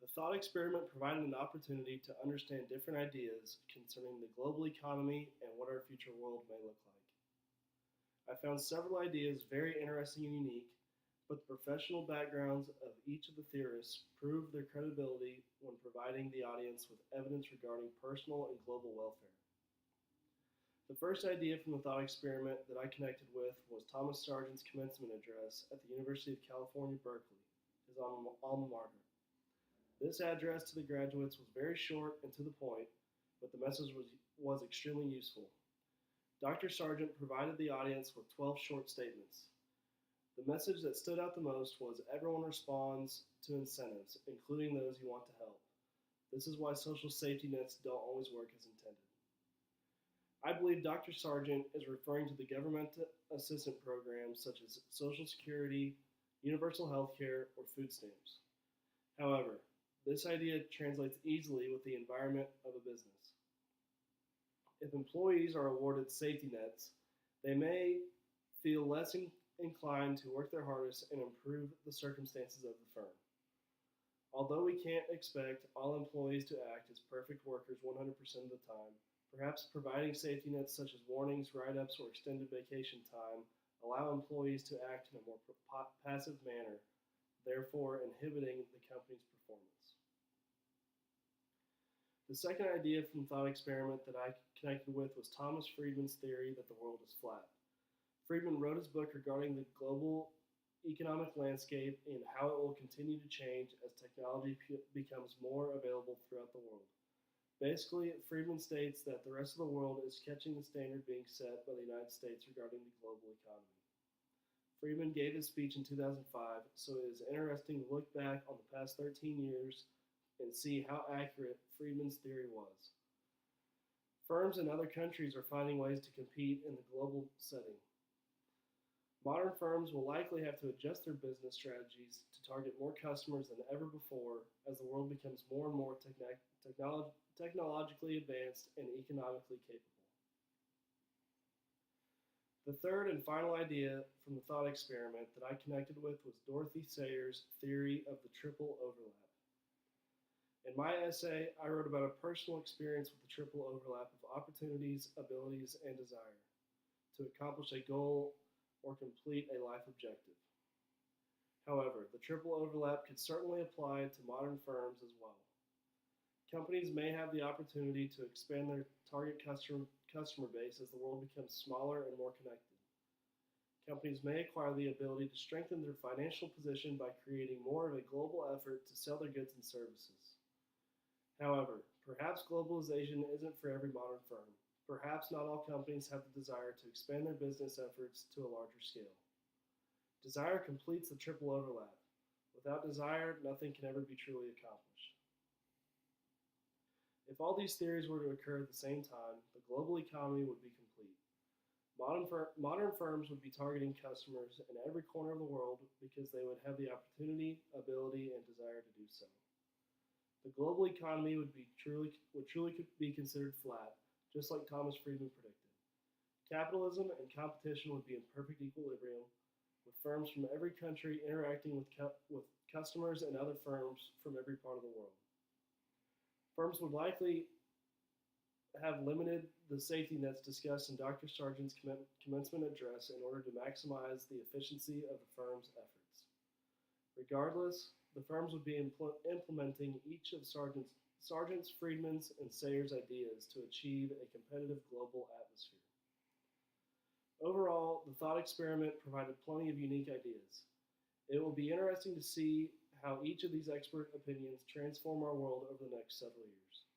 The thought experiment provided an opportunity to understand different ideas concerning the global economy and what our future world may look like. I found several ideas very interesting and unique, but the professional backgrounds of each of the theorists proved their credibility when providing the audience with evidence regarding personal and global welfare. The first idea from the thought experiment that I connected with was Thomas Sargent's commencement address at the University of California, Berkeley, his alma mater. This address to the graduates was very short and to the point, but the message was extremely useful. Dr. Sargent provided the audience with 12 short statements. The message that stood out the most was everyone responds to incentives, including those you want to help. This is why social safety nets don't always work as intended. I believe Dr. Sargent is referring to the government assistance programs such as Social Security, universal health care, or food stamps. However, this idea translates easily with the environment of a business. If employees are awarded safety nets, they may feel less inclined to work their hardest and improve the circumstances of the firm. Although we can't expect all employees to act as perfect workers 100% of the time, perhaps providing safety nets such as warnings, write-ups, or extended vacation time allow employees to act in a more passive manner, therefore inhibiting the company's performance. The second idea from the thought experiment that I connected with was Thomas Friedman's theory that the world is flat. Friedman wrote his book regarding the global economic landscape and how it will continue to change as technology becomes more available throughout the world. Basically, Friedman states that the rest of the world is catching the standard being set by the United States regarding the global economy. Friedman gave his speech in 2005, so it is interesting to look back on the past 13 years and see how accurate Friedman's theory was. Firms in other countries are finding ways to compete in the global setting. Modern firms will likely have to adjust their business strategies to target more customers than ever before as the world becomes more and more technologically advanced and economically capable. The third and final idea from the thought experiment that I connected with was Dorothy Sayers' theory of the triple overlap. In my essay, I wrote about a personal experience with the triple overlap of opportunities, abilities, and desire to accomplish a goal or complete a life objective. However, the triple overlap could certainly apply to modern firms as well. Companies may have the opportunity to expand their target customer base as the world becomes smaller and more connected. Companies may acquire the ability to strengthen their financial position by creating more of a global effort to sell their goods and services. However, perhaps globalization isn't for every modern firm. Perhaps not all companies have the desire to expand their business efforts to a larger scale. Desire completes the triple overlap. Without desire, nothing can ever be truly accomplished. If all these theories were to occur at the same time, the global economy would be complete. Modern firms would be targeting customers in every corner of the world because they would have the opportunity, ability, and desire to do so. The global economy would truly be considered flat, just like Thomas Friedman predicted. Capitalism and competition would be in perfect equilibrium, with firms from every country interacting with customers and other firms from every part of the world. Firms would likely have limited the safety nets discussed in Dr. Sargent's commencement address in order to maximize the efficiency of the firm's efforts. Regardless, the firms would be implementing each of Sargent's, Friedman's, and Sayers' ideas to achieve a competitive global atmosphere. Overall, the thought experiment provided plenty of unique ideas. It will be interesting to see how each of these expert opinions transform our world over the next several years.